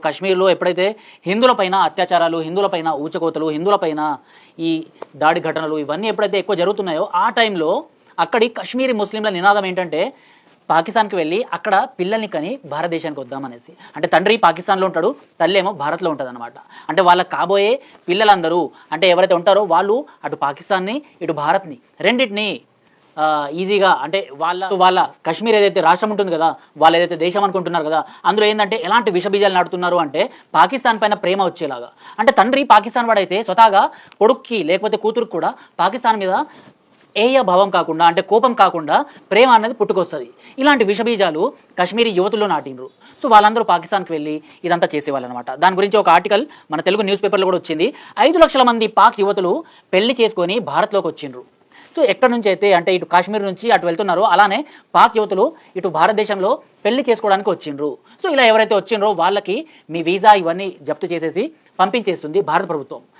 కశ్మీర్లో ఎప్పుడైతే హిందువులపైన అత్యాచారాలు, హిందువులపైన ఊచకోతలు, హిందువులపైన ఈ దాడి ఘటనలు ఇవన్నీ ఎప్పుడైతే ఎక్కువ జరుగుతున్నాయో ఆ టైంలో అక్కడి కశ్మీరీ ముస్లింల నినాదం ఏంటంటే పాకిస్తాన్కి వెళ్ళి అక్కడ పిల్లల్ని కని భారతదేశానికి వద్దామనేసి. అంటే తండ్రి పాకిస్తాన్లో ఉంటాడు, తల్లి ఏమో భారత్లో ఉంటుంది అనమాట. అంటే వాళ్ళకి కాబోయే పిల్లలందరూ అంటే ఎవరైతే ఉంటారో వాళ్ళు అటు పాకిస్తాన్ని ఇటు భారత్ని రెండింటిని ఈజీగా అంటే వాళ్ళ కశ్మీర్ ఏదైతే రాష్ట్రం ఉంటుంది కదా, వాళ్ళు ఏదైతే దేశం అనుకుంటున్నారు కదా, అందులో ఏంటంటే ఎలాంటి విషబీజాలు నాడుతున్నారు అంటే పాకిస్తాన్ పైన ప్రేమ వచ్చేలాగా. అంటే తండ్రి పాకిస్తాన్ వాడైతే స్వతహాగా కొడుక్కి లేకపోతే కూతురుకు కూడా పాకిస్తాన్ మీద ఏయ భావం కాకుండా అంటే కోపం కాకుండా ప్రేమ అనేది పుట్టుకొస్తుంది. ఇలాంటి విషబీజాలు కశ్మీరీ యువతుల్లో నాటిండ్రు. సో వాళ్ళందరూ పాకిస్తాన్కి వెళ్ళి ఇదంతా చేసేవాళ్ళు అనమాట. దాని గురించి ఒక ఆర్టికల్ మన తెలుగు న్యూస్ పేపర్లో కూడా వచ్చింది. 5 లక్షల మంది పాక్ యువతులు పెళ్లి చేసుకొని భారత్లోకి వచ్చిండ్రు. సో ఎక్కడి నుంచి అయితే అంటే ఇటు కాశ్మీర్ నుంచి అటు వెళ్తున్నారో అలానే పాక్ యువతులు ఇటు భారతదేశంలో పెళ్లి చేసుకోవడానికి వచ్చిండ్రు. సో ఇలా ఎవరైతే వచ్చిండ్రో వాళ్ళకి మీ వీసా ఇవన్నీ జప్తు చేసేసి పంపించేస్తుంది భారత ప్రభుత్వం.